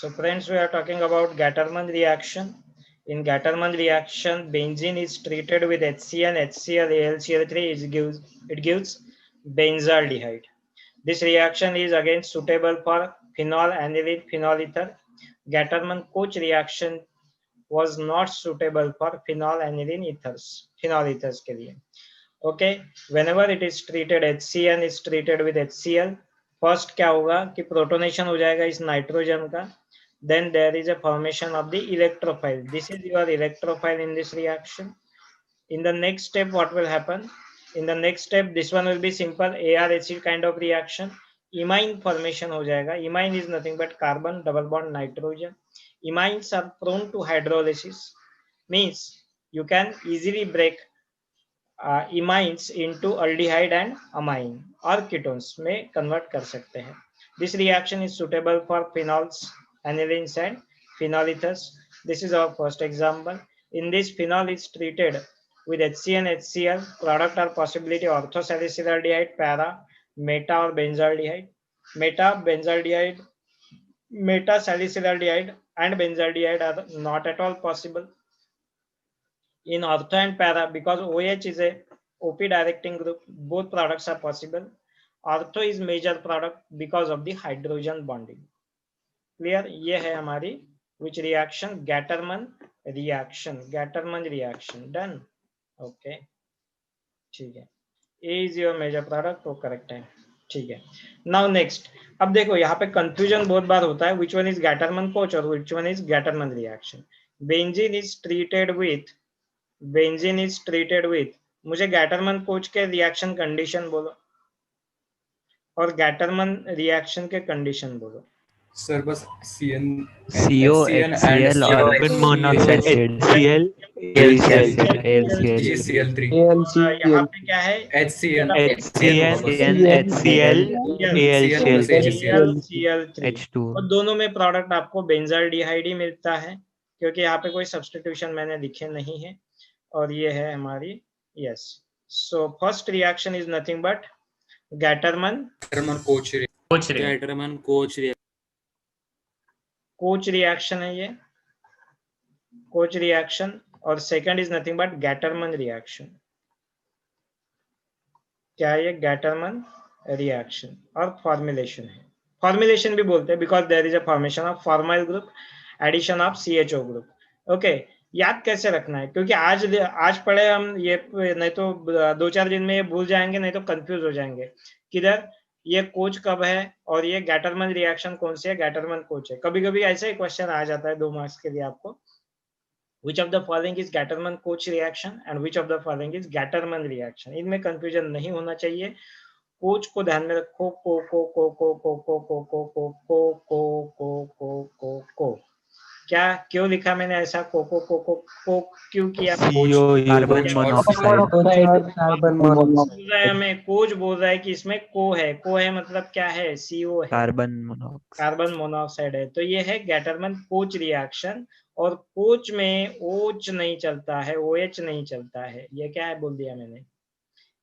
So friends, we are talking about Gattermann reaction. In Gattermann reaction, benzene is treated with HCl, HCl, AlCl3. It gives benzaldehyde. This reaction is again suitable for phenol, aniline, phenol ether. Gattermann-Koch reaction was not suitable for phenol, aniline ethers. Phenol ethers के लिए. Okay, whenever it is treated, HCl is treated with HCl. First क्या होगा कि protonation हो जाएगा इस nitrogen का. Then there is a formation of the electrophile. This is your electrophile in this reaction. In the next step, what will happen? In the next step, this one will be simple AR-acid kind of reaction. Imine formation हो जाएगा. Imine is nothing but carbon double bond nitrogen. Imines are prone to hydrolysis. Means you can easily break imines into aldehyde and amine और ketones में convert कर सकते हैं. This reaction is suitable for phenols, anilines and phenol ethers. This is our first example. In this, phenol is treated with HCl and HCl. Product are possibility orthosalicylaldehyde, para, meta or benzaldehyde. Meta salicylaldehyde and benzaldehyde are not at all possible. In ortho and para, because OH is a OP directing group, both products are possible. Ortho is major product because of the hydrogen bonding. Clear? ये है हमारी which reaction? Gattermann reaction. Gattermann reaction. Done. Okay. ठीक है. A is your major product, तो correct है. ठीक है. Now next. अब देखो यहाँ पे confusion बहुत बार होता है. Which one is Gattermann-Koch और which one is Gattermann reaction? Benzene is treated with मुझे Gattermann-Koch के रिएक्शन कंडीशन बोलो और Gattermann रिएक्शन के कंडीशन बोलो. सर बस CN CO HCl carbon monoxide HCl AlCl3 यहाँ पे क्या है? HCN HCl AlCl3 H2 और दोनों में प्रोडक्ट आपको बेंजाल्डिहाइड ही मिलता है क्योंकि यहाँ पे कोई सब्स्टिट्यूशन मैंने लिखे नहीं है और ये है हमारी yes. So first reaction is nothing but Gattermann-Koch reaction है ये. Koch रिएक्शन और second is nothing but Gattermann reaction. क्या है ये? Gattermann रिएक्शन और फॉर्मुलेशन है. फॉर्मुलेशन भी बोलते हैं because there is a formation of formyl group, addition of CHO group. Okay, याद कैसे रखना है क्योंकि आज पढ़े हम ये, नहीं तो 2-4 दिन में ये भूल जाएंगे, नहीं तो कंफ्यूज हो जाएंगे किधर ये कोच कब है और ये Gattermann रिएक्शन कौन सी है, Gattermann-Koch है. कभी कभी ऐसे ही क्वेश्चन आ जाता है 2 मार्क्स के लिए आपको. Which of the following is Gattermann-Koch reaction and which of the following is Gattermann reaction? इनमें कंफ्यूजन नहीं होना चाहिए. कोच को ध्यान में रखो. को क्या क्यों लिखा मैंने ऐसा? को क्यों किया? कार्बन मोनोऑक्साइड हमें कोच बोल रहा है कि इसमें को है मतलब क्या है? CO है, कार्बन मोनोऑक्साइड है. तो ये है Gattermann-Koch रिएक्शन और कोच में OH नहीं चलता है, OH नहीं चलता है. ये क्या है बोल दिया मैंने?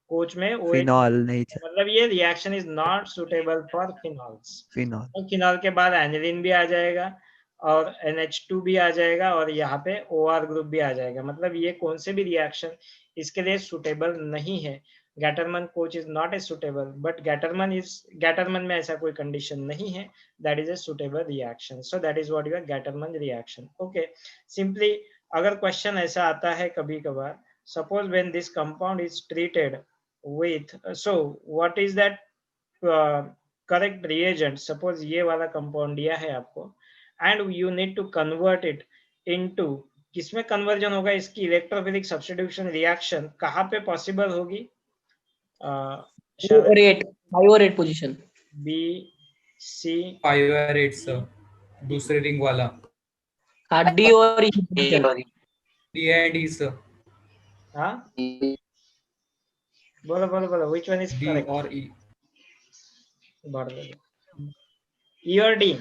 कोच में OH फिनॉल नहीं मतलब ये reaction is not suitable for phenols. Phenol के बाद एनिलीन भी आ जाएगा और NH2 भी आ जाएगा और यहाँ पे OR ग्रुप भी आ जाएगा. मतलब ये कौन से भी रिएक्शन इसके लिए सुटेबल नहीं है. Gattermann-Koch is not a suitable but Gattermann में ऐसा कोई कंडीशन नहीं है. That is a suitable reaction. So that is what your Gattermann reaction. Okay, simply अगर क्वेश्चन ऐसा आता है कभी कभार, suppose when this compound is treated with so what is that correct reagent? Suppose ये वाला कंपाउंड दिया है आपको and you need to convert it into, किसमें कन्वर्जन होगा इसकी? इलेक्ट्रोफिलिक सब्स्टिट्यूशन रिएक्शन कहाँ पे पॉसिबल होगी? पायोरेट पोजीशन BC पायोरेट सर, दूसरे रिंग वाला डी और D and E सर. हाँ बोलो which one is D correct? और E. E और D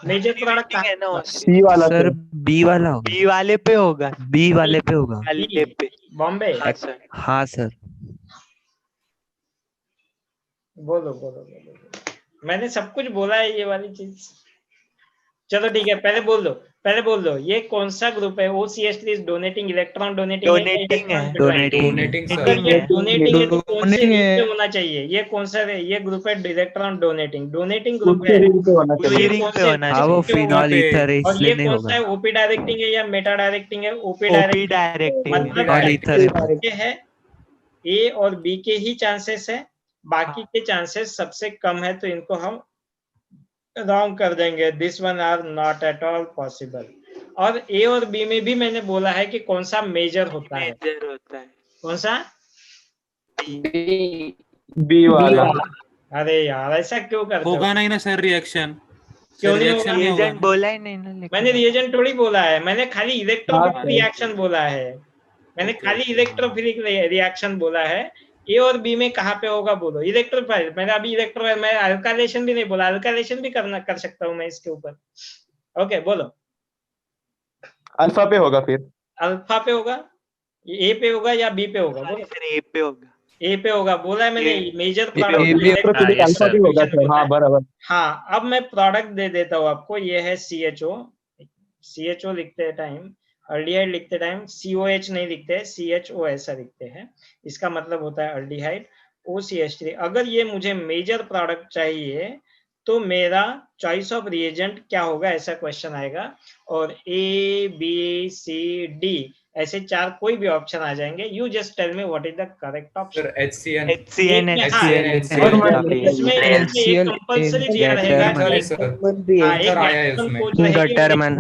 मेजर प्रोडक्ट C वाला सर. B वाले पे होगा. बॉम्बे. हाँ सर. बोलो. मैंने सब कुछ बोला है ये वाली चीज. चलो ठीक है, पहले बोल दो ये कौन सा ग्रुप है? OCH3 is donating electron, donating donating है, डोनेटिंग सर। अगर ये डोनेटिंग है तो कौन से Donating रिंग पे है। होना चाहिए? ये कौन सा ये ग्रुप है इलेक्ट्रॉन डोनेटिंग ग्रुप उसके है। रिंग पे होना तो उसी ये चाहिए। रिंग कौन पे से होना हाँ वो पे होगा? फिनॉल ईथर है और इसलिए ये नहीं कौन सा होगा। है? ओपी डायरेक्टिंग है या मेटा डायरेक्टिंग है? OP OP directing. डायरेक्टिंग मतलब फिनॉल ईथर है। ये है ए और बी के ही चांसेस है, बाकी हाँ। के चांसेस सबसे कम है, तो इनको हम रॉन्ग कर देंगे। This one are not at all possible. और ए और बी में भी मैंने बोला है कि कौन सा मेजर होता है। मेजर होता है कौन सा? बी बी वाला। अरे यार ऐसा क्यों करते हो? होगा नहीं ना सर रिएक्शन? क्यों सर नहीं रिएक्शन होगा? नहीं होगा एजेंट बोला ही नहीं ना, मैंने लेकिन रिएजेंट थोड़ी बोला है, मैंने खाली हाँ, इलेक्ट्रोफिलिक सर। रिएक्शन बोला है। मैंने ओके, खाली ओके, इलेक्ट्रोफिलिक रिएक्शन बोला है। ए और बी में कहाँ पे होगा बोलो? इलेक्ट्रोफाइल। मैंने अभी मैं अल्काइलेशन भी नहीं बोला, अल्काइलेशन भी कर सकता हूँ मैं इसके ऊपर। ओके बोलो। अल्फा पे होगा फिर। अल्फा पे होगा, ए पे होगा या बी पे होगा? बोलो। फिर ए पे होगा। ए पे होगा बोला है मैंने। ए- मेजर ए प्रोडक्ट पे इलेक्ट्रोफिलिक अल्फा पे होगा सर। हाँ बराबर। हाँ, अब मैं प्रोडक्ट दे देता हूँ आपको। ये है CHO लिखते टाइम, अल्डिहाइड लिखते टाइम COH नहीं लिखते, CHO ऐसा लिखते हैं। इसका मतलब होता है अल्डिहाइड OCH3। अगर ये मुझे मेजर प्रोडक्ट चाहिए तो मेरा चॉइस ऑफ रिएजेंट क्या होगा, ऐसा क्वेश्चन आएगा। और ABCD ऐसे 4 कोई भी ऑप्शन आ जाएंगे। You just tell me what is the correct option. Sir HCN HCN HCN इसमें ये कंपल्सरी दिया रहेगा ईथर है कि सर। हाँ, एक ईथर आया है गैटरमन उसमें। कोच रहेगी और गटरमन।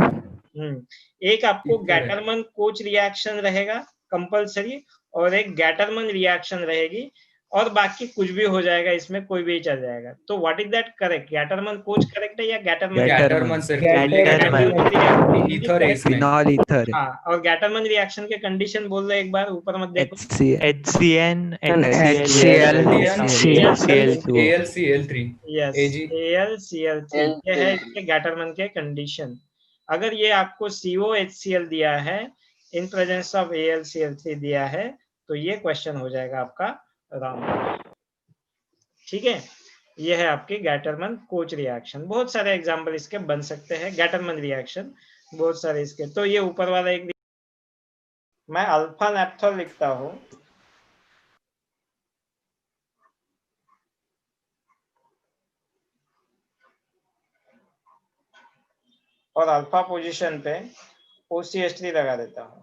एक आपको ईथर है। गैटरमन कोच रिएक्शन रहेगा कंपल्सरी, और एक गैटरमन रिएक्शन रहेगी, और बाकी कुछ भी हो जाएगा, इसमें कोई भी चल जाएगा। तो what is that correct? Gattermann Koch correct है या गैटरमन? गैटरमन सर। गैटरमन। ईथर है इसमें। फिनॉल ईथर है। हाँ, और गैटरमन रिएक्शन के कंडीशन बोल दो एक बार, ऊपर मत देखो। HCN HCl HCl2 AlCl3 yes, Ag AlCl3 ये है इसके गैटरमन के कंडीशन। अगर ये आपको COHCl दिया है इन प्रेजेंस ऑफ AlCl3 दिया है, तो ये क्वेश्चन हो जाएगा आपका रॉन्ग। ठीक है, ये है आपकी गैटरमन कोच रिएक्शन। बहुत सारे एग्जांपल इसके बन सकते हैं, गैटरमन रिएक्शन बहुत सारे इसके। तो ये ऊपर वाला एक मैं अल्फा नैप्थोल लिखता हूँ, और अल्फा पोजीशन पे OCH3 लगा देता हूँ।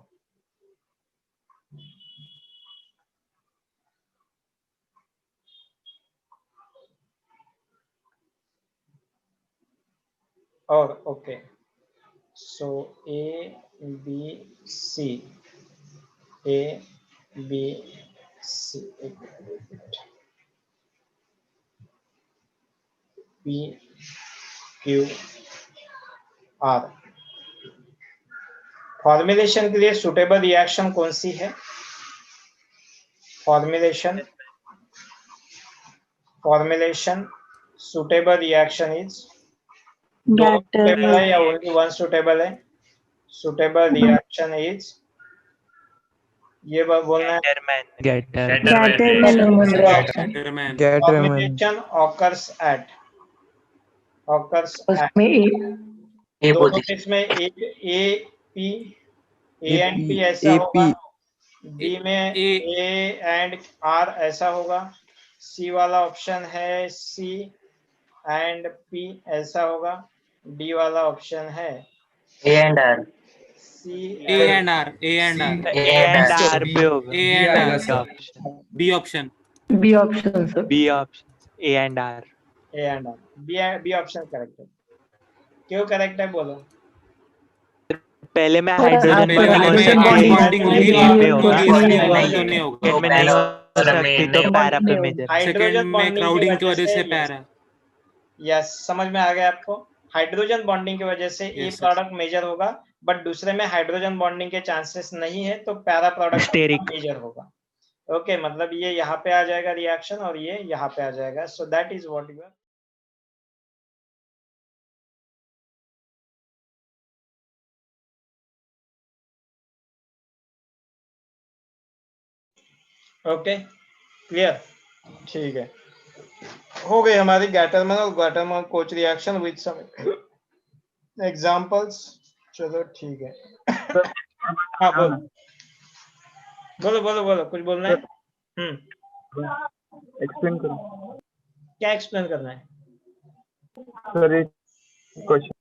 और ओके, सो ABC PQR। फॉर्मुलेशन के लिए सुटेबल रिएक्शन कौन सी है? Formulation suitable reaction is suitable है या ओनली वन सुटेबल है? सुटेबल रिएक्शन इज, ये बोलना है गैटरमैन। फॉर्मुलेशन ऑकर्स एट उसमें ए दोनों केस में A एंड P ऐसा होगा, B में A एंड R ऐसा होगा, C वाला ऑप्शन है C एंड P ऐसा होगा, D वाला ऑप्शन है A and R C A and R A and R पे होगा। A and आएगा R sir. B option B option sir. B option A and R। B option correct है। क्यों correct है बोलो? पहले में थोड़ा हाइड्रोजन आपको हाइड्रोजन बॉन्डिंग बॉन्डिंग होगी, होगी, A पे होगा, होगी, सेकंड नहीं होगा। में नहीं हो सकती तो पैरा पे मेजर। हाइड्रोजन सेकंड में बॉन्डिंग क्राउडिंग की वजह से yes, पैरा। यस समझ में आ गया आपको? हाइड्रोजन बॉन्डिंग की वजह से ए Yes, प्रोडक्ट मेजर होगा, बट दूसरे में हाइड्रोजन बॉन्डिंग के चांसेस नहीं है, तो पैरा प्रोडक्ट Steric। मेजर होगा। ओके, मतलब ये यहाँ पे आ जाएगा रिएक्शन और ये यहाँ पे आ जाएगा। So that is what you are. Okay clear? ठीक है, हो गई हमारी गैटरमन और Gattermann Koch reaction with some examples, चलो ठीक है। हाँ बोलो बोलो बोलो बोलो, कुछ बोलना है? एक्सप्लेन करो क्या एक्सप्लेन करना है? सर, एक क्वेश्चन।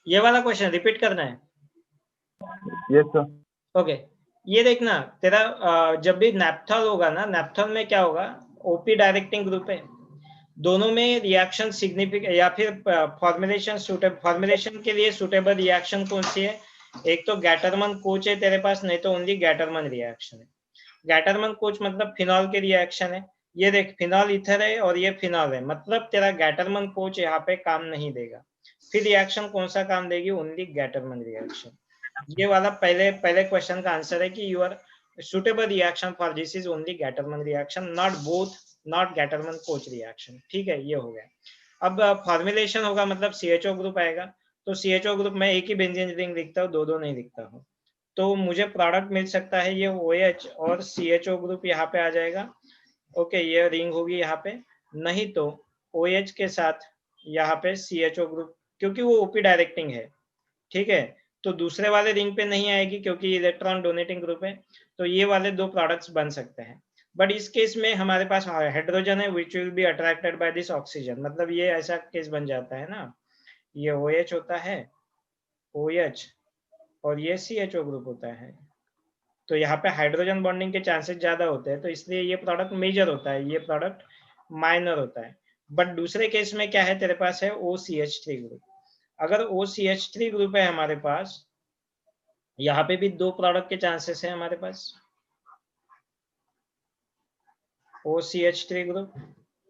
ये वाला क्वेश्चन रिपीट करना है? Yes sir. ओके, ये देखना तेरा जब भी नैप्थॉल होगा ना, नैप्थॉल में क्या होगा, ओपी डायरेक्टिंग ग्रुप है, दोनों में रिएक्शन सिग्निफिकेंट या फिर फॉर्मुलेशन फॉर्मुलेशन के लिए सुटेबल रिएक्शन कौन सी है? एक तो गैटरमन कोच है तेरे पास, नहीं तो ओनली गैटरमन रिएक्शन है। गैटरमन कोच मतलब फिनॉल के रिएक्शन है, ये देख फिनॉल इथर है और ये फिनॉल है, मतलब तेरा गैटरमन कोच यहाँ पे काम नहीं देगा। फिर रिएक्शन कौन सा काम देगी? Only Gattermann reaction. ये वाला पहले पहले क्वेश्चन का आंसर है कि your suitable reaction for this is only Gattermann reaction, not both, not Gattermann Koch reaction. ठीक है, ये हो गया। अब फॉर्मुलेशन होगा मतलब CHO ग्रुप आएगा, तो CHO ग्रुप में एक ही बेंजीन रिंग लिखता हूँ, दो नहीं लिखता हूँ, तो मुझे प्रोडक्ट मिल सकता है ये OH और CHO ग्रुप यहाँ पे आ जाएगा। ओके, ये रिंग होगी यहाँ पे, नहीं तो OH के साथ यहाँ पे CHO ग्रुप, क्योंकि वो OP डायरेक्टिंग है। ठीक है, तो दूसरे वाले रिंग पे नहीं आएगी क्योंकि इलेक्ट्रॉन डोनेटिंग ग्रुप है, तो ये वाले दो प्रोडक्ट्स बन सकते हैं। बट इस केस में हमारे पास हाइड्रोजन है which will be attracted by this oxygen, मतलब ये ऐसा केस बन जाता है ना, ये OH होता है, OH और ये CHO ग्रुप होता है, तो यहाँ पे हाइड्रोजन बॉन्डिंग के चांसेस ज्यादा होते हैं, तो इसलिए ये प्रोडक्ट मेजर होता है, ये प्रोडक्ट माइनर होता है। बट दूसरे केस में क्या है, तेरे पास है OCH3 ग्रुप। अगर OCH3 ग्रुप है हमारे पास, यहाँ पे भी दो प्रोडक्ट के चांसेस है हमारे पास, OCH3 ग्रुप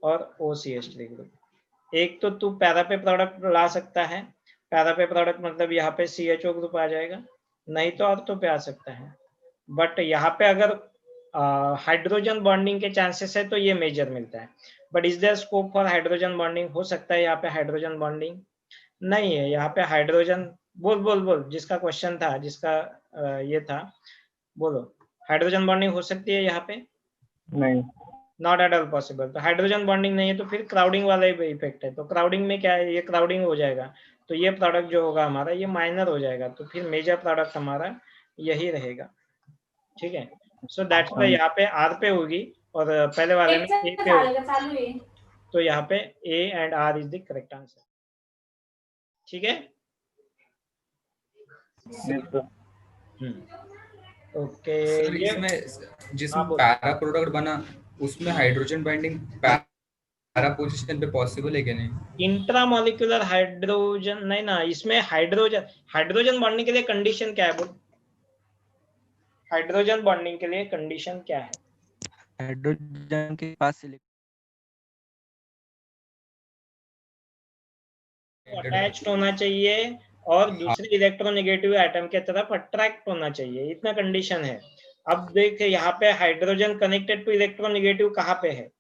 और OCH3 ग्रुप। एक तो तू पैरा पे प्रोडक्ट ला सकता है, पैरा पे प्रोडक्ट मतलब यहाँ पे CHO ग्रुप आ जाएगा, नहीं तो ऑर्थो पे आ सकता है। बट यहाँ पे अगर हाइड्रोजन बॉन्डिंग के चांसेस है तो ये मेजर मिलता है। But is there scope for hydrogen bonding? हो सकता है यहाँ पे हाइड्रोजन बॉन्डिंग नहीं है, यहाँ पे हाइड्रोजन, बोल बोल बोल जिसका क्वेश्चन था, जिसका ये था, बोलो। हाइड्रोजन बॉन्डिंग हो सकती है यहाँ पे? नहीं। Not at all possible. तो हाइड्रोजन बॉन्डिंग नहीं है तो फिर क्राउडिंग वाला ही इफेक्ट है, तो क्राउडिंग में क्या है, ये क्राउडिंग हो जाएगा, तो ये प्रोडक्ट जो होगा हमारा ये माइनर हो जाएगा, तो फिर मेजर प्रोडक्ट हमारा यही रहेगा। ठीक है, सो दैट्स वाई यहाँ पे R पे होगी और पहले वाले में A पे होगी, तो यहाँ पे A and R is the correct answer. ठीक है, ओके। सर ये इसमें जिसमें हाँ, बोलो। पैरा प्रोडक्ट बना उसमें हाइड्रोजन बाइंडिंग पैरा पोजीशन पे पॉसिबल है कि नहीं? इंट्रामोलिकुलर हाइड्रोजन नहीं ना, इसमें हाइड्रोजन बॉन्डिंग के लिए कंडीशन क्या है बोल? हाइड्रोजन बॉन्डिंग के लिए कंडीशन क्या है? हाइड्रोजन के पास अटैच्ड होना चाहिए और दूसरे इलेक्ट्रोनेगेटिव एटम के तरफ अट्रैक्ट होना चाहिए, इतना कंडीशन है। अब देख यहाँ पे हाइड्रोजन कनेक्टेड टू इलेक्ट्रोनेगेटिव कहाँ पे है?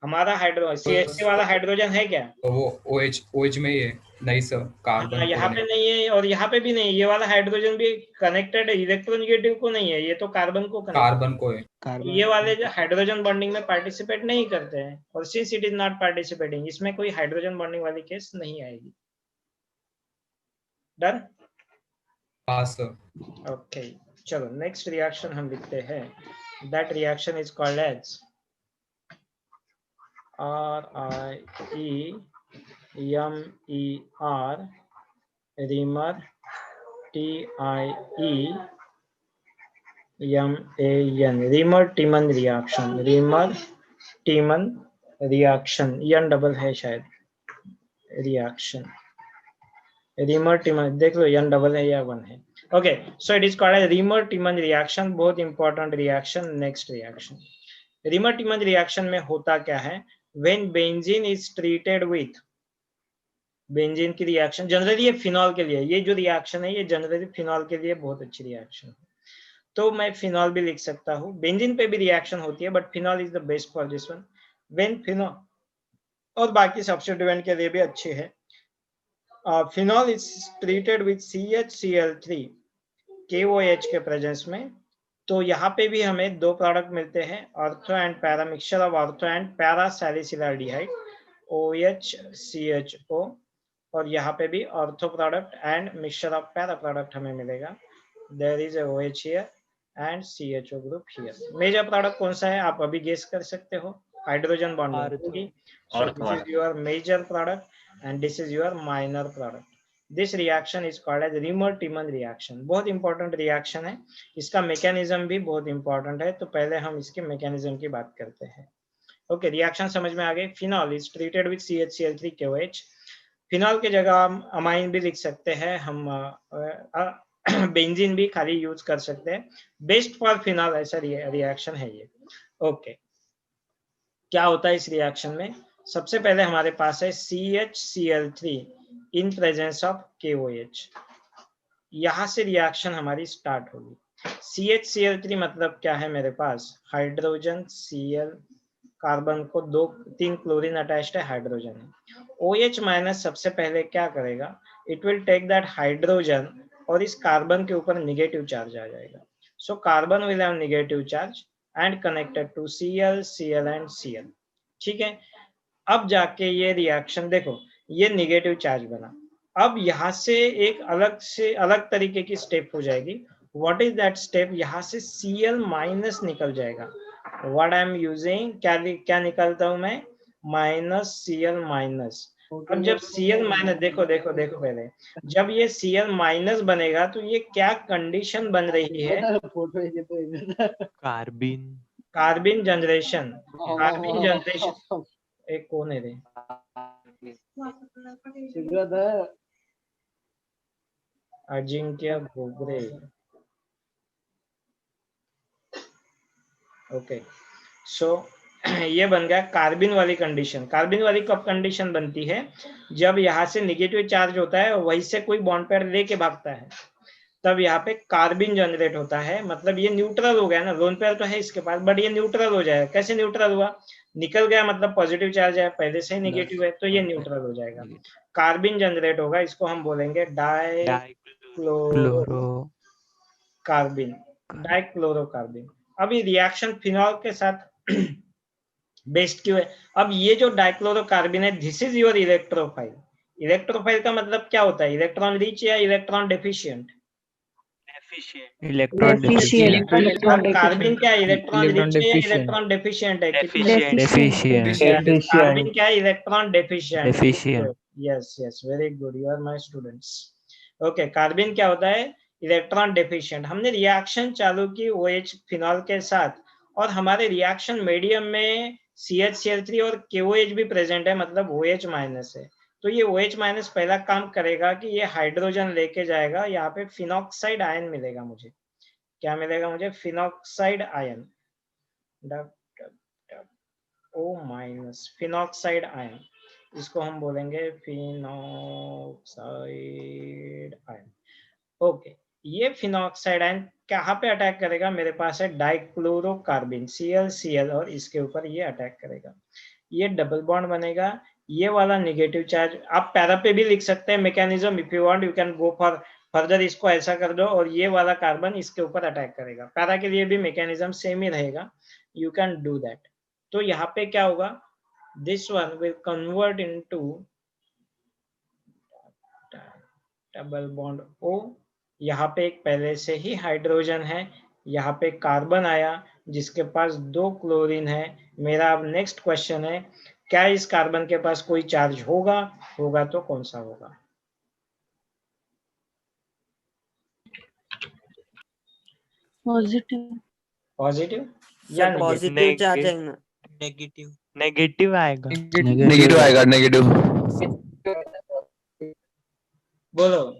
हमारा CH3 वाला हाइड्रोजन है क्या? तो वो OH में ही है। नहीं सर, कार्बन यहाँ को पे नहीं है और यहाँ पे भी नहीं, ये वाला हाइड्रोजन भी कनेक्टेड है इलेक्ट्रोनेगेटिव को नहीं है, ये तो कार्बन को कनेक्ट, कार्बन को है। ये वाले जो हाइड्रोजन बॉन्डिंग में पार्टिसिपेट नहीं करते हैं, और since it is not participating, इसमें कोई हाइड्रोजन बॉन्डिंग वाली केस नहीं आएगी। डन? हाँ सर। ओके, चलो नेक्स्ट रिएक्शन हम लिखते हैं। That reaction is called as RIEMER Reimer TIEMAN Reimer Tiemann reaction, Reimer Tiemann reaction, यन डबल है शायद, रिएक्शन रीमर टीमन, देख लो यन डबल है या वन है। Okay, so it is called as Reimer Tiemann reaction, बहुत important reaction. Next reaction, Reimer Tiemann reaction में होता क्या है, when benzene is treated with, benzene की रिएक्शन जनरली ये फिनॉल के लिए, ये जो रिएक्शन है ये जनरली फिनॉल के लिए बहुत अच्छी रिएक्शन है, तो मैं फिनॉल भी लिख सकता हूँ। बेंजीन पे भी रिएक्शन होती है but phenol is the best for this one. When phenol, और बाकी सब्स्टिट्यूएंट के लिए भी अच्छे है। Phenol is treated with CHCl3 KOH के प्रेजेंस में, तो यहाँ पे भी हमें दो प्रोडक्ट मिलते हैं, ortho and para, mixture of ortho and para salicylaldehyde OHCHO, और यहाँ पे भी ortho product and mixture of para product हमें मिलेगा। There is a OH here and CHO group here. Major product कौन सा है आप अभी गेस कर सकते हो? हाइड्रोजन बॉन्डिंग होगी। So this is your major product and this is your minor product. This reaction is called as Reimer Tiemann reaction. बहुत इंपॉर्टेंट रिएक्शन है, इसका मैकेनिज्म भी बहुत इंपॉर्टेंट है। तो पहले हम इसके मैकेनिज्म की बात करते हैं। ओके, रिएक्शन समझ में आ गई। Phenol is treated with CHCl3KOH। Phenol के जगह हम अमाइन भी लिख सकते हैं, हम बेंजीन भी खाली यूज कर सकते हैं। बेस्ट फॉर फिनॉल ऐसा रिएक्शन है ये। ओके, क्या होता है इस रिएक्शन में? सबसे पहले हमारे पास है CHCl3 in presence of KOH। यहां से रिएक्शन हमारी स्टार्ट होगी। CHCl3 मतलब क्या है? मेरे पास हाइड्रोजन Cl, कार्बन को 3 क्लोरीन अटैच्ड है, हाइड्रोजन है। OH माइनस सबसे पहले क्या करेगा? It will take that hydrogen और इस कार्बन के ऊपर निगेटिव चार्ज आ जाएगा। So carbon will have negative charge and connected to Cl, Cl and Cl। ठीक है, अब जाके ये रिएक्शन देखो, ये निगेटिव चार्ज बना। अब यहाँ से एक अलग तरीके की स्टेप हो जाएगी। What is that step? यहाँ से Cl माइनस निकल जाएगा। व्हाट आई एम यूजिंग, क्या निकलता हूं मैं? Minus Cl minus. अब जब Cl माइनस, देखो देखो देखो पहले, जब ये Cl माइनस बनेगा तो ये क्या कंडीशन बन रही है? कार्बिन जनरेशन। कार्बिन जनरेशन एक कौन है रे? अजिंक्य घोगरे। ओके, सो ये बन गया कार्बिन वाली कंडीशन। कार्बिन वाली कब कंडीशन बनती है? जब यहाँ से निगेटिव चार्ज होता है वहीं से कोई बॉन्ड पेयर लेके भागता है, तब यहाँ पे कार्बिन जनरेट होता है। मतलब ये न्यूट्रल हो गया ना, लोन पेयर तो है इसके पास बट ये न्यूट्रल हो जाएगा। कैसे न्यूट्रल हुआ? निकल गया मतलब पॉजिटिव चार्ज है, पहले से ही निगेटिव है तो ये न्यूट्रल हो जाएगा। कार्बिन जनरेट होगा, इसको हम बोलेंगे डाइक्लोरोकार्बिन। डाइक्लोरोकार्बिन। अब ये रिएक्शन फिनॉल के साथ बेस्ट क्यों है? अब ये जो डाइक्लोरोकार्बिन है, this is your electrophile. Electrophile का मतलब क्या होता है? इलेक्ट्रॉन रिच या electron deficient? Electron deficient. Carbene क्या है? इलेक्ट्रॉन रिच है या इलेक्ट्रॉन डेफिशिएंट है? डेफिशिएंट। कार्बिन क्या है? Electron deficient. Deficient. Yes yes, very good, you are my students. Okay, carbene क्या होता है? Electron deficient. हमने रिएक्शन चालू की OH फिनॉल के साथ और हमारे रिएक्शन मीडियम में CHCl3 और KOH भी प्रेजेंट है, मतलब OH माइनस है। तो ये OH माइनस पहला काम करेगा कि ये हाइड्रोजन लेके जाएगा, यहाँ पे फिनॉक्साइड आयन मिलेगा मुझे। क्या मिलेगा मुझे? Phenoxide ion. O minus, phenoxide ion, इसको हम बोलेंगे फिनॉक्साइड आयन। ओके, ये फिनॉक्साइड आयन कहाँ पे अटैक करेगा? मेरे पास है डाइक्लोरोकार्बिन ClCl और इसके ऊपर ये अटैक करेगा। ये डबल बॉन्ड बनेगा। ये वाला नेगेटिव चार्ज आप पैरा पे भी लिख सकते हैं mechanism, if you want you can go for further, इसको ऐसा कर दो और ये वाला कार्बन इसके ऊपर अटैक करेगा। पैरा के लिए भी मैकेनिज्म सेम ही रहेगा, यू कैन डू दैट। तो यहाँ पे क्या होगा? This one will convert into double bond O। यहाँ पे एक पहले से ही हाइड्रोजन है, यहाँ पे कार्बन आया जिसके पास 2 क्लोरीन है। मेरा अब नेक्स्ट क्वेश्चन है, क्या इस कार्बन के पास कोई चार्ज होगा? होगा तो कौन सा होगा? पॉजिटिव। पॉजिटिव या पॉजिटिव चार्ज है ना? नेगेटिव। नेगेटिव आएगा। नेगेटिव आएगा। नेगेटिव बोलो।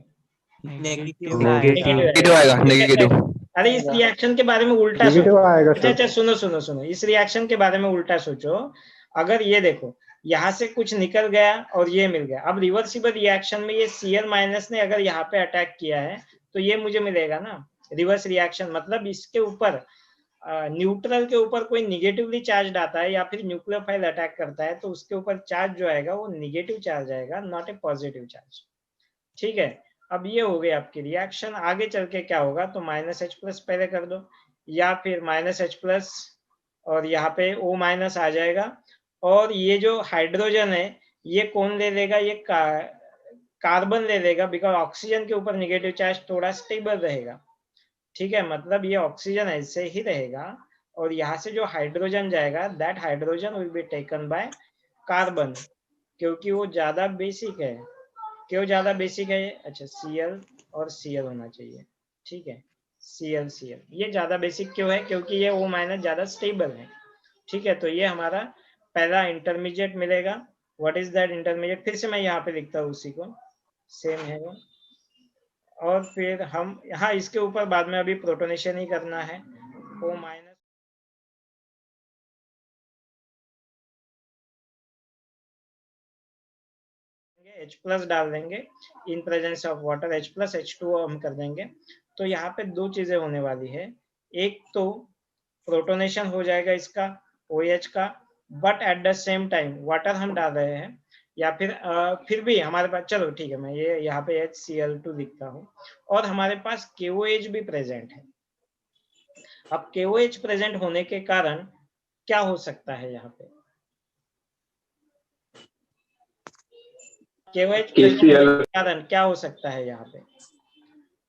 नेगेटिव आएगा। नेगेटिव। अरे इस रिएक्शन के बारे में उल्टा सोचो। अच्छा सुनो सुनो सुनो, इस रिएक्शन के बारे में उल्टा सोचो। अगर ये देखो, यहाँ से कुछ निकल गया और ये मिल गया, अब रिवर्सिबल रिएक्शन में ये Cl माइनस ने अगर यहाँ पे अटैक किया है तो ये मुझे मिलेगा ना रिवर्स रिएक्शन। मतलब इसके ऊपर न्यूट्रल के ऊपर कोई निगेटिवली चार्ज आता है या फिर न्यूक्लियोफाइल अटैक करता है तो उसके ऊपर चार्ज जो आएगा वो निगेटिव चार्ज आएगा, नॉट ए पॉजिटिव चार्ज। ठीक है, अब ये हो गई आपकी रिएक्शन। आगे चल के क्या होगा? तो -H+ पहले कर दो या फिर -H+ और यहाँ पे O- आ जाएगा और ये जो हाइड्रोजन है ये कौन ले लेगा? ये कार्बन ले लेगा, बिकॉज ऑक्सीजन के ऊपर नेगेटिव चार्ज थोड़ा स्टेबल रहेगा, ठीक है, मतलब ये ऑक्सीजन ऐसे ही रहेगा और यहाँ से जो हाइड्रोजन जाएगा that hydrogen will be taken by carbon, क्योंकि वो ज्यादा बेसिक है। क्यों ज्यादा बेसिक है? अच्छा, Cl और Cl होना चाहिए, ठीक है, Cl ये ज्यादा बेसिक क्यों है? क्योंकि ये O माइनस ज्यादा स्टेबल है, ठीक है। तो ये हमारा पहला इंटरमीडिएट मिलेगा। What is that intermediate? फिर से मैं यहाँ पे लिखता हूँ उसी को, सेम है वो। और फिर हम यहाँ इसके ऊपर बाद में अभी प्रोटोनेशन ही करना है। O माइनस H प्लस डाल देंगे इन presence of water, H plus H2O हम कर देंगे। तो यहाँ पे दो चीजें होने वाली है, एक तो प्रोटोनेशन हो जाएगा इसका OH का, but at the same time water हम डाल रहे हैं, या फिर भी हमारे पास, चलो ठीक है, मैं ये यहाँ पे HCl2 लिखता हूँ, और हमारे पास KOH भी प्रेजेंट है। अब KOH प्रेजेंट होने के कारण क्या हो सकता है यहाँ पे? KOH प्रेजेंट होने के कारण क्या हो सकता है यहाँ पे?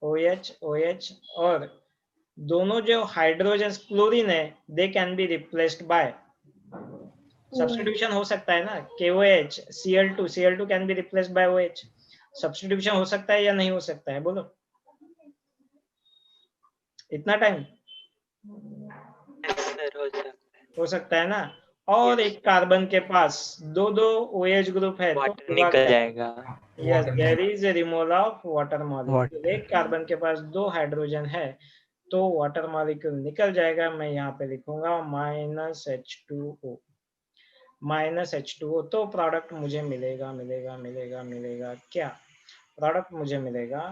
OH OH और दोनों जो हाइड्रोजन क्लोरीन है they can be replaced by substitution हो सकता है ना, KOH Cl2 can be replaced by OH। Substitution हो सकता है या नहीं हो सकता है? बोलो, इतना टाइम हो सकता है ना। और एक कार्बन के पास दो OH ग्रुप है तो वाटर निकल जाएगा। Yes, there is a removal of water molecule. एक कार्बन के पास दो हाइड्रोजन है तो वाटर मॉलिक्यूल निकल जाएगा। मैं यहाँ पे लिखूंगा -H2O तो प्रोडक्ट मुझे मिलेगा क्या? प्रोडक्ट मुझे मिलेगा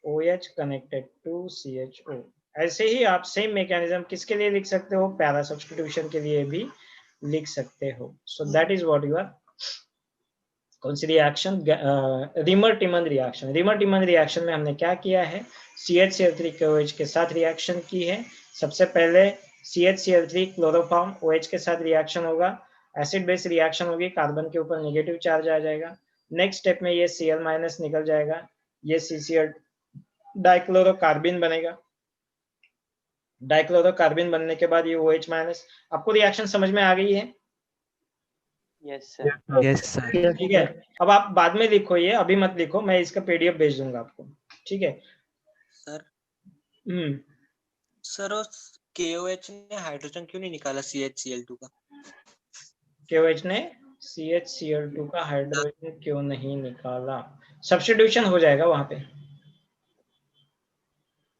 OH कनेक्टेड टू CHO। ऐसे ही आप सेम मैकेनिज्म किसके लिए लिख सकते हो? पैरा सब्स्टिट्यूशन के लिए भी लिख सकते हो। So that is what you are कौन सी reaction? Reimer Tiemann reaction. Reimer Tiemann reaction में हमने क्या किया है? CHCl3 OH के साथ रिएक्शन की है। सबसे पहले CHCl3 क्लोरोफॉर्म OH के साथ रिएक्शन होगा, एसिड बेस रिएक्शन होगी, कार्बन के ऊपर नेगेटिव चार्ज आ जाएगा। नेक्स्ट स्टेप में ये Cl- निकल जाएगा, ये CCl डाइक्लोरोकार्बिन बनेगा। डाइक्लोरोकार्बिन बनने के बाद ये OH-। आपको रिएक्शन समझ में आ गई है? Yes sir. Yes sir. ठीक है, अब आप बाद में लिखो, ये अभी मत लिखो, मैं इसका PDF भेज दूंगा आपको, ठीक है सर। हम्म। सर उस KOH ने हाइड्रोजन क्यों नहीं निकाला CHCl2 का? KOH ने CHCl2 का हाइड्रोजन क्यों नहीं निकाला? सब्स्टिट्यूशन हो जाएगा वहां पे।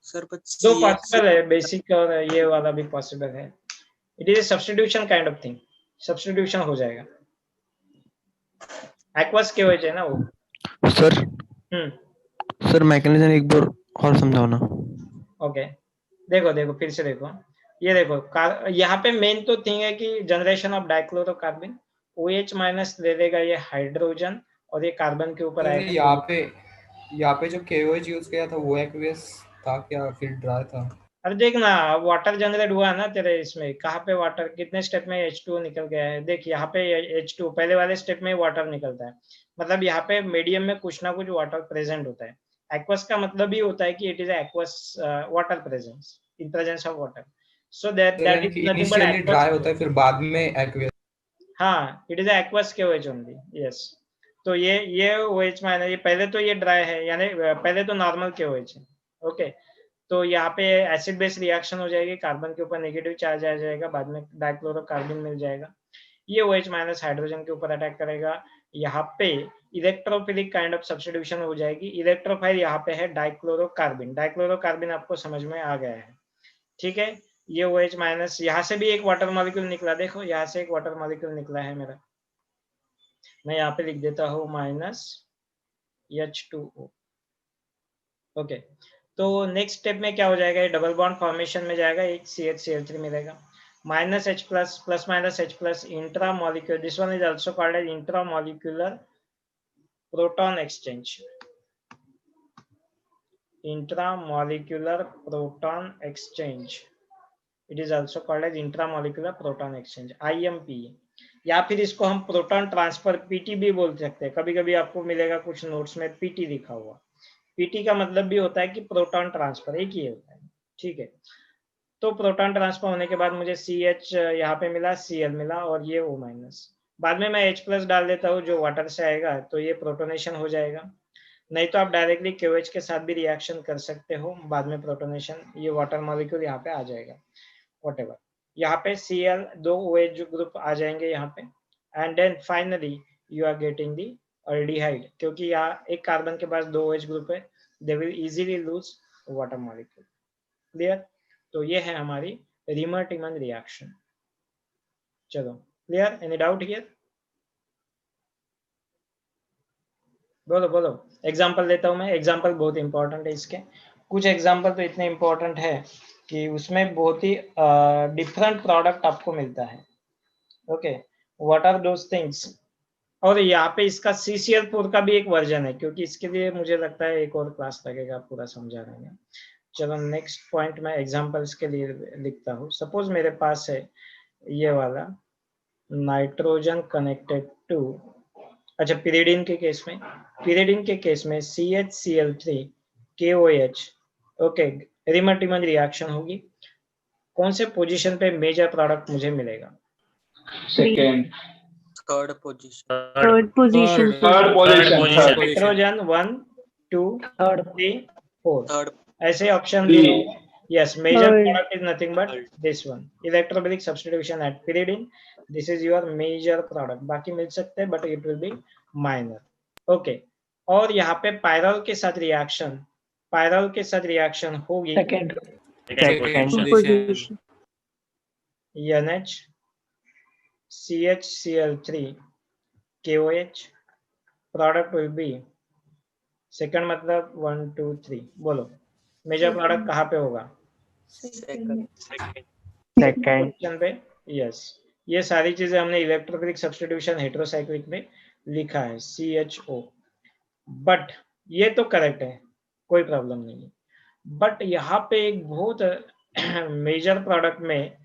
सर दो पॉसिबल है, बेसिक और ये वाला भी पॉसिबल है। It is A substitution kind of thing, substitution हो जाएगा। एक्वस KOH है ना वो। सर सर मैकेनिज्म एक बार और समझाओ ना। ओके, देखो फिर से देखो, ये देखो यहाँ पे मेन तो थिंग है कि जनरेशन ऑफ डाइक्लोरोकार्बिन, OH- ले लेगा ये हाइड्रोजन और ये कार्बन के ऊपर आएगा। यहाँ पे जो KOH यूज किया था वो एक्वियस था क्या, फिर ड्राई था? अरे देख ना, वाटर जनरेट हुआ है ना तेरे इसमें, कहाँ पे वाटर, कितने स्टेप में H2O निकल गया है? देख यहाँ पे H2O पहले वाले स्टेप में वाटर निकलता है, मतलब यहाँ पे मीडियम में कुछ ना कुछ वाटर प्रेजेंट होता है। एक्वस का मतलब ही होता है कि it is aqueous water presence, in presence of water, so that is nothing but initially dry होता है फिर बाद में एक्वियस। हाँ, it is aqueous KOH only, yes. तो ये OH- ये पहले तो ये ड्राई है, यानी पहले तो नॉर्मल KOH है, ओके। तो यहाँ पे एसिड बेस रिएक्शन हो जाएगी, कार्बन के ऊपर नेगेटिव चार्ज आ जाएगा, बाद में डाइक्लोरोकार्बिन मिल जाएगा, ये OH- हाइड्रोजन के ऊपर अटैक करेगा। यहाँ पे इलेक्ट्रोफिलिक काइंड ऑफ सब्स्टिट्यूशन हो जाएगी। इलेक्ट्रोफाइल यहाँ पे है डाइक्लोरोकार्बिन आपको समझ में आ गया है, ठीक है। ये OH- यहाँ से भी एक वाटर मॉलिक्यूल निकला, देखो यहाँ से एक वाटर मॉलिक्यूल निकला है मेरा, मैं यहाँ पे लिख देता हूँ -H2O, ओके। तो नेक्स्ट स्टेप में क्या हो जाएगा? ये डबल बॉन्ड फॉर्मेशन में जाएगा, एक CHCl3 मिलेगा, -H plus -H intramolecular, this one is also called as intramolecular proton exchange, intramolecular proton exchange, it is also called as intramolecular proton exchange, IMP। या फिर इसको हम प्रोटॉन ट्रांसफर पीटी भी बोल सकते हैं। कभी कभी आपको मिलेगा कुछ नोट्स में पीटी लिखा हुआ। पीटी का मतलब भी होता है कि प्रोटॉन ट्रांसफर, एक ही होता है। ठीक है, तो प्रोटॉन ट्रांसफर होने के बाद मुझे CH यहाँ पे मिला, Cl मिला और ये O-। बाद में मैं H+ डाल देता हूँ जो वाटर से आएगा, तो ये प्रोटोनेशन हो जाएगा। नहीं तो आप डायरेक्टली KOH के साथ भी रिएक्शन कर सकते हो, बाद में प्रोटोनेशन, ये वाटर मॉलिक्यूल यहाँ पे आ जाएगा, व्हाटएवर। यहाँ पे Cl, 2 OH ग्रुप आ जाएंगे यहाँ पे, and then finally you are getting the aldehyde, क्योंकि यहाँ एक कार्बन के पास 2 OH ग्रुप है, they will easily loose water molecule. Clear? तो ये है हमारी रीमर-टिमन रिएक्शन। चलो, क्लियर? Any doubt here? बोलो बोलो। एग्जांपल देता हूं मैं, एग्जांपल बहुत इंपॉर्टेंट है इसके। कुछ एग्जांपल तो इतने इंपॉर्टेंट है कि उसमें बहुत ही डिफरेंट प्रोडक्ट आपको मिलता है। Okay, what are those things? और यहाँ पे इसका CCl4 का भी एक वर्जन है, क्योंकि इसके लिए मुझे लगता है एक और क्लास लगेगा पूरा समझा देंगे। चलो नेक्स्ट पॉइंट मैं एग्जांपल्स के लिए लिखता हूँ। सपोज मेरे पास है ये वाला नाइट्रोजन कनेक्टेड टू, अच्छा पिरिडीन के केस में, पिरिडीन के केस में CHCl3 KOH, okay, reamer-Tiemann reaction होगी। कौन से पोजीशन पे मेजर प्रोडक्ट मुझे मिलेगा? Second, third position, third position third position, nitrogen 1 2 3 4, third ऐसे ऑप्शन Three. दिए। Yes, major Third. product is nothing but this one, electrophilic substitution at pyridine. This is your major product. बाकी मिल सकते हैं but it will be minor. Okay. और यहाँ पे पायरल के साथ रिएक्शन, पायरल के साथ रिएक्शन होगी Second. Position NH CHCl3 KOH, product will be second, मतलब 1 2 3, बोलो मेजर प्रोडक्ट कहाँ पे होगा? Second, Second. पे। यस, ये सारी चीजें हमने इलेक्ट्रोफिलिक सब्स्टिट्यूशन हेटेरोसाइक्लिक में लिखा है CHO, बट ये तो करेक्ट है, कोई प्रॉब्लम नहीं है। बट यहाँ पे एक बहुत मेजर प्रोडक्ट में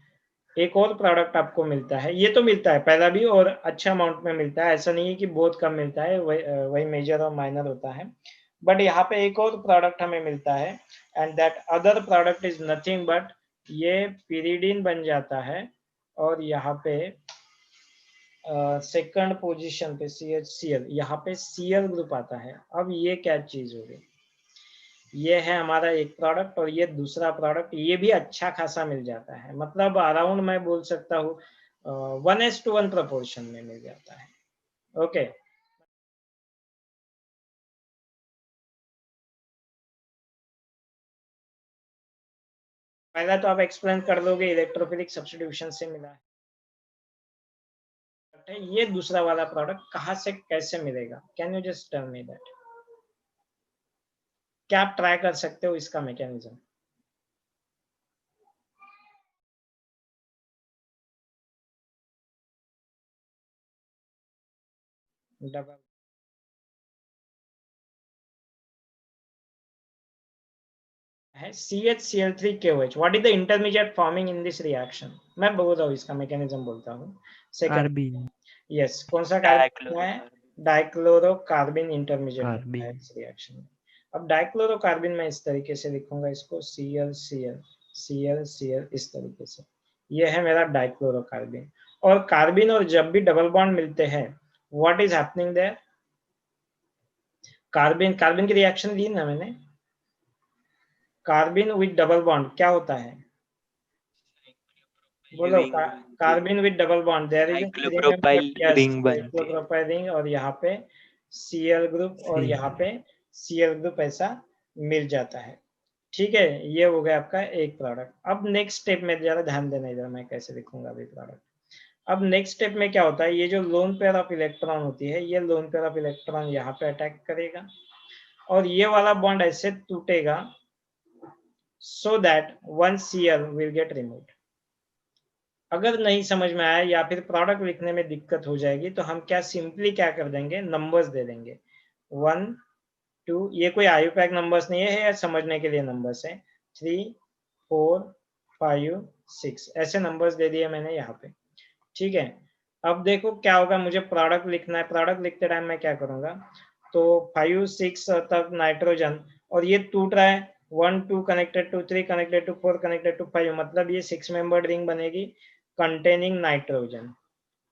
एक और प्रोडक्ट आपको मिलता है, ये तो मिलता है पहला भी और अच्छा अमाउंट में मिलता है, ऐसा नहीं है कि बहुत कम मिलता है, वही मेजर और माइनर होता है। बट यहाँ पे एक और प्रोडक्ट हमें मिलता है, and that other product is nothing but ये पिरिडीन बन जाता है, और यहाँ पे सेकंड पोजीशन पे CHCl, यहाँ पे Cl ग्रुप आता है। अब ये क्या चीज होगी? ये है हमारा एक प्रोडक्ट और ये दूसरा प्रोडक्ट, ये भी अच्छा खासा मिल जाता है, मतलब अराउंड मैं बोल सकता हूँ 1:1 प्रोपोर्शन में मिल जाता है। ओके, पहला तो आप एक्सप्लेन कर दोगे इलेक्ट्रोफिलिक सब्स्टिट्यूशन से मिला है, ये दूसरा वाला प्रोडक्ट कहाँ से कैसे मिलेगा? Can you just tell me that? क्या आप ट्राई कर सकते हो इसका मैकेनिज्म? डबल है CHCl3 KOH। What is the intermediate forming in this reaction? मैं बोल रहा हूँ इसका मैकेनिज्म बोलता हूँ। सेकंड, कार्बिन, यस, कौन सा कार्बन है? डाइक्लोरोकार्बिन इंटरमीडिएट है इस रिएक्शन में। अब डाइक्लोरोकार्बिन मैं इस तरीके से लिखूंगा इसको, ClCl ClCl, इस तरीके से। ये है मेरा डाइक्लोरोकार्बिन। और कार्बिन और जब भी डबल बॉन्ड मिलते हैं, व्हाट इज हैपनिंग देयर? कार्बिन, कार्बिन की रिएक्शन दी ना मैंने, कार्बिन विद डबल बॉन्ड क्या होता है? बोलो, carbene with double bond, there is cyclopropyl ring बनती है। साइक्लोप्रोपाइल रिंग, और यहाँ पे Cl ग्रुप और यहाँ पे Cl ग्रुप ऐसा मिल जाता है। ठीक है, ये हो गया आपका एक प्रोडक्ट। अब नेक्स्ट स्टेप में जरा ध्यान देना, इधर मैं कैसे लिखूंगा अभी प्रोडक्ट। अब नेक्स्ट स्टेप में क्या होता है? ये जो लोन पेयर ऑफ इलेक्ट्रॉन होती है, ये लोन पेयर ऑफ इलेक्ट्रॉन यहाँ पे अटैक करेगा और ये वाला बॉन्ड ऐसे टूटेगा so that one Cl will get removed। अगर नहीं समझ में आया या फिर प्रोडक्ट लिखने में दिक्कत हो जाएगी तो हम क्या सिंपली क्या कर देंगे, नंबर्स दे देंगे 1 2, ये कोई आयुपैक नंबर्स नहीं है, समझने के लिए नंबर्स है, 3 4 5 6, ऐसे नंबर्स दे दिए मैंने यहाँ पे। ठीक है, अब देखो क्या होगा, मुझे प्रोडक्ट लिखना है। प्रोडक्ट लिखते टाइम मैं क्या करूंगा, तो 5 6 तक नाइट्रोजन, और ये टूट रहा है, 1 2 connected to 3 connected to 4 connected to 5, मतलब ये 6 मेंबर्ड रिंग बनेगी कंटेनिंग नाइट्रोजन।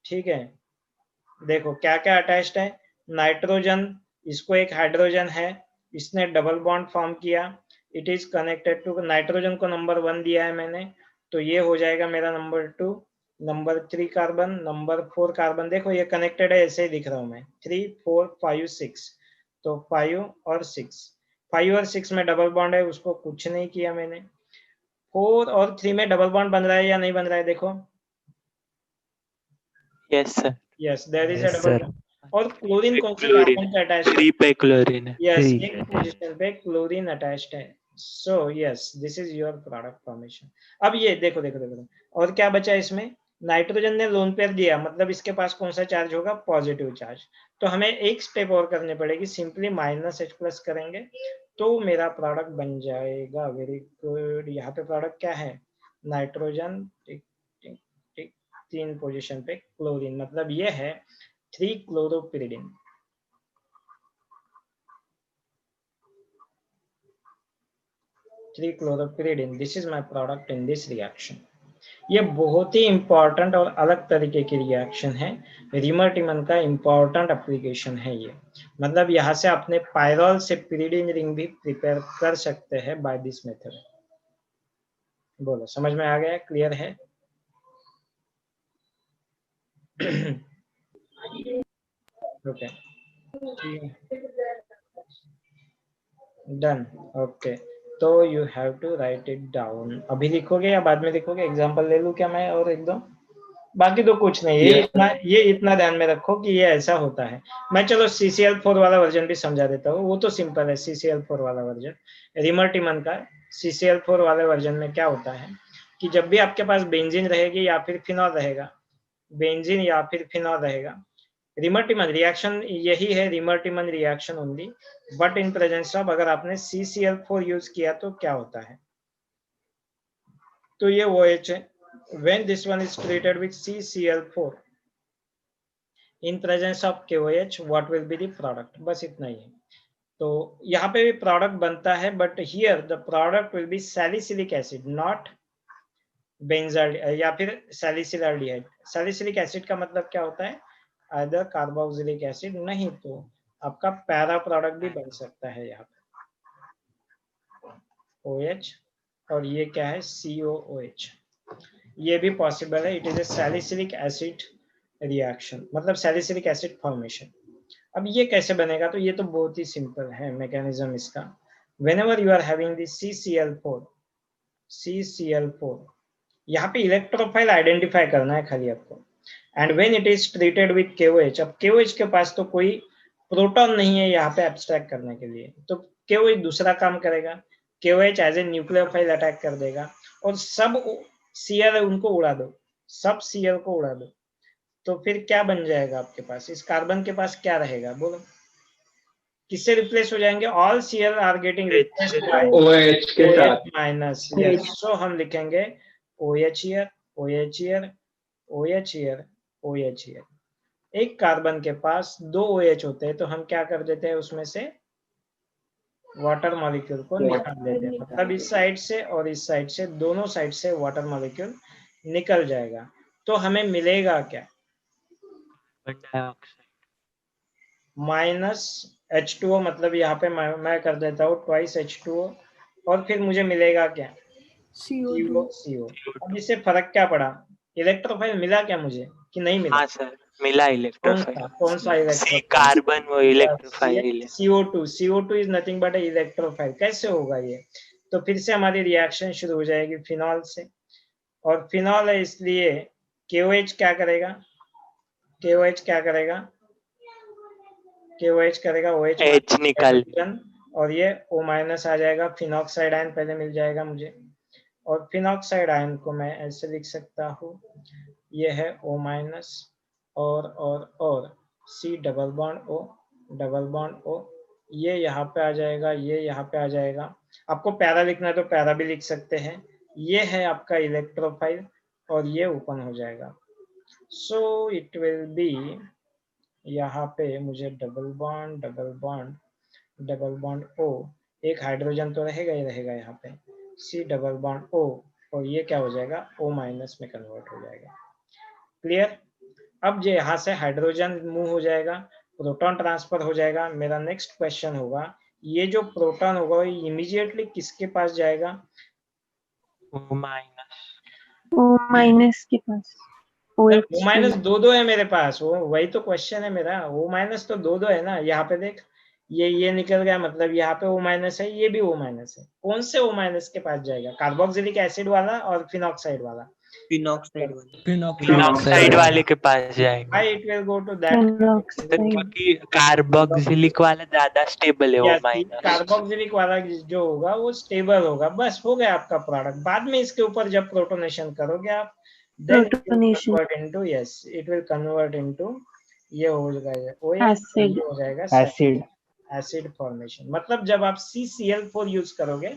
ठीक है, देखो क्या क्या अटैच्ड है, नाइट्रोजन, इसको एक हाइड्रोजन है, इसने डबल बॉन्ड फॉर्म किया, it is connected to, nitrogen को नंबर 1 दिया है मैंने, तो ये हो जाएगा मेरा number 2, number 3 carbon, number 4 carbon. देखो ये कनेक्टेड है, ऐसे ही दिख रहा हूं मैं, 3 4 5 6, तो 5 और 6, 5 और 6 में डबल बॉन्ड है, उसको कुछ नहीं किया मैंने। 4 और 3 में डबल बॉन्ड बन रहा है या नहीं बन रहा है, देखो, yes sir. Yes there is a Yes, double sir. Bond. और क्लोरीन कौन से क्लोरीन कार्बन से अटैच्ड है, 3 पे क्लोरीन है। यस 3 एक पोजीशन पे क्लोरीन अटैच्ड है। So yes this is your product formation. अब ये देखो देखो देखो, और क्या बचा इसमें, नाइट्रोजन ने लोन पेयर दिया, मतलब इसके पास कौन सा चार्ज होगा, पॉजिटिव चार्ज। तो हमें एक स्टेप और करनी पड़ेगी, सिंपली -H+ करेंगे तो मेरा प्रोडक्ट बन जाएगा। वेरी गुड, यहाँ पे प्रोडक्ट क्या है, नाइट्रोजन, टिक टिक टिक, 3 पोजीशन पे क्लोरीन, मतलब ये है 3 क्लोरोपिरिडिन। 3 chloropiridine, this is my product in this reaction। ये बहुत ही इंपॉर्टेंट और अलग तरीके की रिएक्शन है, रिमर-टिमन का इंपॉर्टेंट एप्लीकेशन है ये, मतलब यहाँ से अपने पायरोल से पिरिडिन रिंग भी प्रिपेयर कर सकते हैं बाय दिस मेथड। बोलो समझ में आ गया, क्लियर है? ओके डन, ओके, तो you have to write it down. अभी लिखोगे या बाद में लिखोगे, एग्जांपल ले लूं क्या मैं और एक दो, बाकी तो कुछ नहीं है। ये इतना ध्यान में रखो कि ये ऐसा होता है। मैं चलो CCl4 वाला वर्जन भी समझा देता हूँ, वो तो सिंपल है। CCl4 वाला वर्जन, रिमर-टिमन का CCl4 वाले वर्जन में क्या होता है कि जब भी आपके पास बेंजीन रहेगी या फिर फिनॉल रहेगा, बेंजीन या फिर फिनॉल रहेगा, रिमर-टिमन रिएक्शन यही है, Reimer Tiemann reaction only, but in presence of, अगर आपने CCl4 यूज किया तो क्या होता है, तो ये OH है। when this one is treated with CCl4 in presence of KOH, what will be the product, बस इतना ही है। तो यहाँ पे भी प्रोडक्ट बनता है, but here the product will be salicylic acid, not benzal या फिर सैलिसिलाल्डिहाइड। सैलिसिलिक एसिड का मतलब क्या होता है, आइदर कार्बोक्सिलिक एसिड, नहीं तो आपका पैरा प्रोडक्ट भी बन सकता है यहाँ पे OH, और ये क्या है COOH, ये भी पॉसिबल है। It is a salicylic acid reaction, मतलब सैलिसिलिक एसिड फॉर्मेशन। अब ये कैसे बनेगा, तो ये तो बहुत ही सिंपल है मैकेनिज्म इसका। Whenever you are having the CCl4, यहाँ पे इलेक्ट्रोफाइल आइडेंटिफाई करना है खाली आपको, and when it is treated with KOH। अब KOH के पास तो कोई प्रोटॉन नहीं है यहाँ पे एब्स्ट्रैक्ट करने के लिए, तो KOH दूसरा काम करेगा, KOH as a nucleophile attack कर देगा, और सब Cl उनको उड़ा दो, सब Cl को उड़ा दो, तो फिर क्या बन जाएगा आपके पास, इस कार्बन के पास क्या रहेगा, बोलो किससे रिप्लेस हो जाएंगे, all Cl are getting replaced by OH के साथ माइनस। यस, सो हम लिखेंगे OH here, OH here, OH here, OH here। एक कार्बन के पास 2 OH होते हैं, तो हम क्या कर देते हैं, उसमें से वाटर मॉलिक्यूल को निकाल देते हैं, मतलब इस साइड से और इस साइड से, दोनों साइड से वाटर मॉलिक्यूल निकल जाएगा। तो हमें मिलेगा क्या, -H2O, मतलब यहाँ पे मैं कर देता हूँ ट्वाइस H2O, और फिर मुझे मिलेगा क्या, CO। अब इससे फर्क क्या पड़ा, इलेक्ट्रोफाइल मिला क्या मुझे कि नहीं मिला? हाँ सर, मिला इलेक्ट्रोफाइल। कौन सा सी इलेक्ट्रोफाइल, कार्बन वो इलेक्ट्रोफाइल है। CO2 is nothing but electrophile. कैसे होगा ये, तो फिर से हमारी रिएक्शन शुरू हो जाएगी फिनॉल से, और फिनॉल है इसलिए KOH क्या करेगा, KOH क्या करेगा, KOH करेगा OH H निकाल, और ये O- आ जाएगा, फिनॉक्साइड आयन पहले मिल जाएगा मुझे, और फिनॉक्साइड आयन को मैं ऐसे लिख सकता हूँ, ये है O- और C डबल बॉन्ड O, ये यहाँ पे आ जाएगा, ये यहाँ पे आ जाएगा। आपको पैरा लिखना है तो पैरा भी लिख सकते हैं। ये है आपका इलेक्ट्रोफाइल, और ये ओपन हो जाएगा। सो इट विल बी, यहाँ पे मुझे डबल बॉन्ड ओ, एक हाइड्रोजन तो रहेगा ही रहेगा यहाँ पे, सी डबल बॉन्ड ओ, और ये क्या हो जाएगा, O माइनस में कन्वर्ट हो जाएगा। क्लियर? अब जो यहाँ से हाइड्रोजन मूव हो जाएगा, प्रोटॉन ट्रांसफर हो जाएगा। मेरा नेक्स्ट क्वेश्चन होगा, ये जो प्रोटॉन होगा ये इमीडिएटली किसके पास जाएगा? O माइनस O माइनस के पास, O माइनस दो है मेरे पास, वो वही तो क्वेश्चन है मेरा। O माइनस तो दो है ना, यहाँ पे देख, ये निकल गया, मतलब यहाँ पे O माइनस है, ये भी O माइनस है। कौन से O माइनस के पास जाएगा? कार्बोक्सिलिक एसिड वाला और फिनॉक्साइड वाला? फिनॉक्साइड वाले के पास जाएगा। Why it will go to that? क्योंकि कार्बोक्सिलिक वाला ज्यादा स्टेबल है O माइनस। कार्बोक्सिलिक वाला जो होगा वो स्टेबल होगा। बस हो गया आपका प्रोडक्ट। बाद में इसके ऊपर जब प्रोटोनेशन करोगे आप, then it will convert into, yes, it will convert into, ये हो जाएगा Acid. ये हो जाएगा Acid. Acid formation. मतलब जब आप CCl4 यूज करोगे,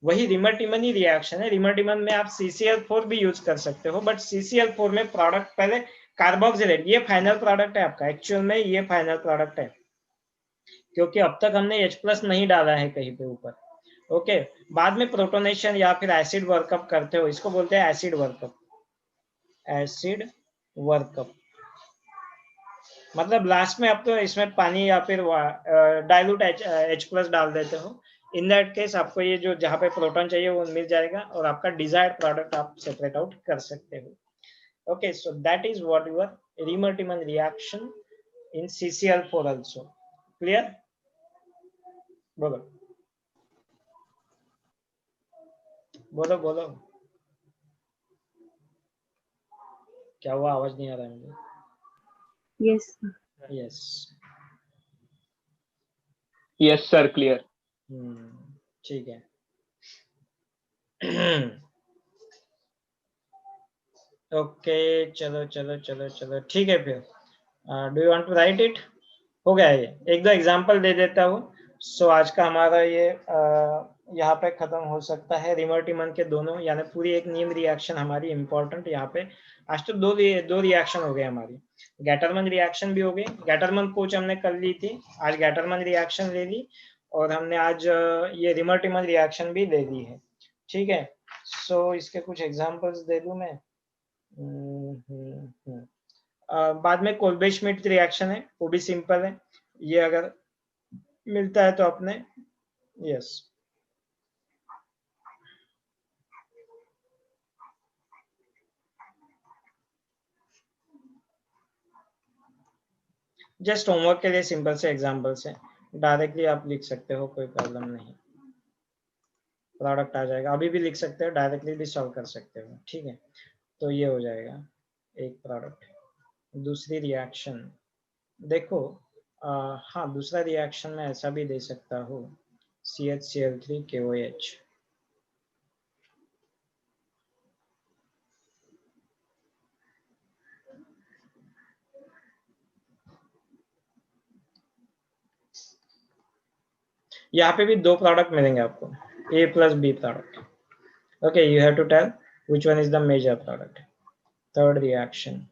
वही रिमर-टिमनी रिएक्शन है। रिमर-टिमन में आप CCl4 भी यूज कर सकते हो, बट CCl4 में प्रोडक्ट पहले कार्बोक्सिलेट, ये फाइनल प्रोडक्ट है आपका। एक्चुअल में ये फाइनल प्रोडक्ट है, क्योंकि अब तक हमने H+ नहीं डाला है कहीं पे ऊपर। ओके, बाद में प्रोटोनेशन या फिर एसिड वर्कअप करते हो, इसको बोलते हैं एसिड वर्कअप। एसिड वर्कअप मतलब लास्ट में आप तो इसमें पानी या फिर डाइल्यूट H+ डाल देते हो। इन दैट केस आपको ये जो जहाँ पे प्रोटॉन चाहिए वो मिल जाएगा, और आपका डिजायर्ड प्रोडक्ट आप सेपरेट आउट कर सकते हो। Okay, so that is what your Reimer Tiemann reaction in CCl4 also. Clear? बोलो बोलो बोलो, क्या हुआ? आवाज नहीं आ रहा है मुझे। Yes. Yes, Yes, sir. Clear. ठीक है। ओके, चलो चलो चलो चलो, ठीक है फिर। Do you want to write it? हो गया ये, एक दो एग्जांपल दे देता हूँ। सो आज का हमारा ये यहाँ पे खत्म हो सकता है। रिमर-टिमन के दोनों, यानी पूरी एक नीम रिएक्शन हमारी इंपॉर्टेंट यहाँ पे। आज तो दो रिएक्शन हो गए हमारी। गैटरमन रिएक्शन भी हो गई, गैटरमन पूछ हमने कर ली थी, आज गैटरमन रिएक्शन ले ली, और हमने आज ये रिमर-टिमन रिएक्शन भी ले ली है। ठीक है, सो इसके कुछ एग्जांपल्स दे दूं मैं। बाद में कोल्बे श्मिट रिएक्शन है, वो भी सिंपल है, ये अगर मिलता है तो अपने, यस। जस्ट होमवर्क के लिए सिंपल से एग्जांपल से डायरेक्टली आप लिख सकते हो, कोई प्रॉब्लम नहीं। प्रोडक्ट आ जाएगा, अभी भी लिख सकते हो, डायरेक्टली भी सॉल्व कर सकते हो। ठीक है, तो ये हो जाएगा एक प्रोडक्ट। दूसरी रिएक्शन देखो, हाँ, दूसरा रिएक्शन में ऐसा भी दे सकता हूँ, CHCl3 KOH। यहाँ पे भी दो प्रोडक्ट मिलेंगे आपको, A plus B product. Okay, you have to tell which one is the major product. Third reaction,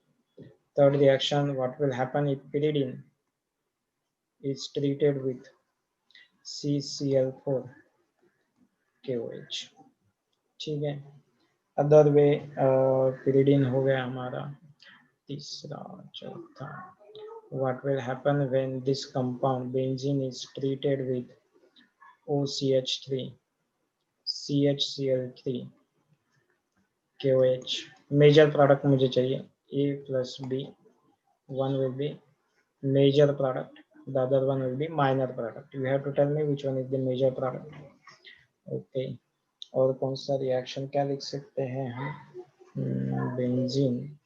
what will happen if pyridine is treated with CCl4 KOH? ठीक है, अदर वे pyridine हो गया हमारा। तीसरा, चौथा, what will happen when this compound benzene is treated with OCH3 CHCl3 KOH? Major product मुझे चाहिए, A plus B, one will be major product, the other one will be minor product. You have to tell me which one is the major product. Okay, और कौन सा reaction क्या लिख सकते हैं हम? Benzene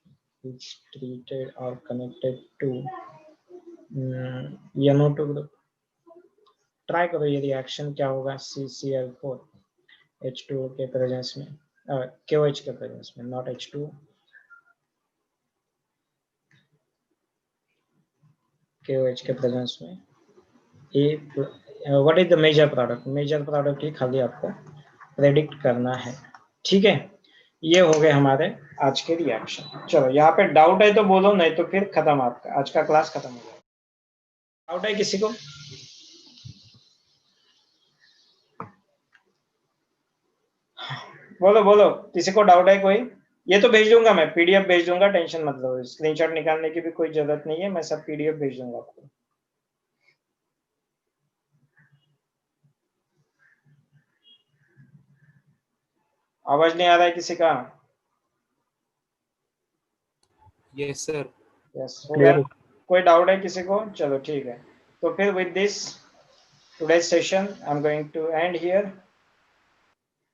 is treated or connected to NO2 group. Try करो ये रिएक्शन क्या होगा, CCl4 H2O के प्रेजेंस में, KOH के प्रेजेंस में, नॉट H2O, KOH के प्रेजेंस में। What is the major product? Major product ही खाली आपको प्रेडिक्ट करना है। ठीक है, ये हो गए हमारे आज के रिएक्शन। चलो यहाँ पे डाउट है तो बोलो, नहीं तो फिर खत्म, आपका आज का क्लास खत्म हो जाएगा। डाउट है किसी को? बोलो बोलो, किसी को डाउट है कोई? ये तो भेज दूंगा मैं, पीडीएफ भेज दूंगा, टेंशन मत लो, स्क्रीनशॉट निकालने की भी कोई जरूरत नहीं है, मैं सब पीडीएफ भेज दूंगा आपको। आवाज नहीं आ रहा है किसी का? Yes sir. यस हो गया। कोई डाउट है किसी को? चलो ठीक है, तो फिर with this today's session I'm going to end here.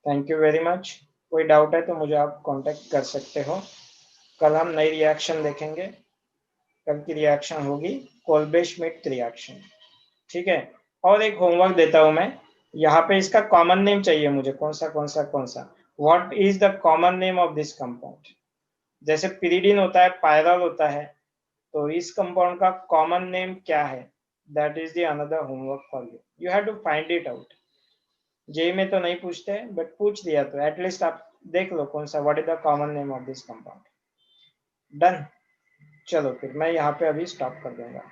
Thank you very much. कोई डाउट है तो मुझे आप कांटेक्ट कर सकते हो। कल हम नई रिएक्शन देखेंगे। कल की रिएक्शन होगी कोल्बे श्मिट रिएक्शन, ठीक है। और एक होमवर्क देता हूं मैं, यहाँ पे इसका कॉमन नेम चाहिए मुझे, कौन सा। What is the common name of this compound? जैसे पिरिडीन होता है, पायरल होता है, तो इस कंपाउंड का कॉमन नेम क्या है? That is the another homework for you, you have to find it out. JEE में तो नहीं पूछते, बट पूछ दिया तो एटलीस्ट आप देख लो कौन सा, what is the common name of this compound. Done. चलो फिर मैं यहाँ पे अभी स्टॉप कर दूंगा।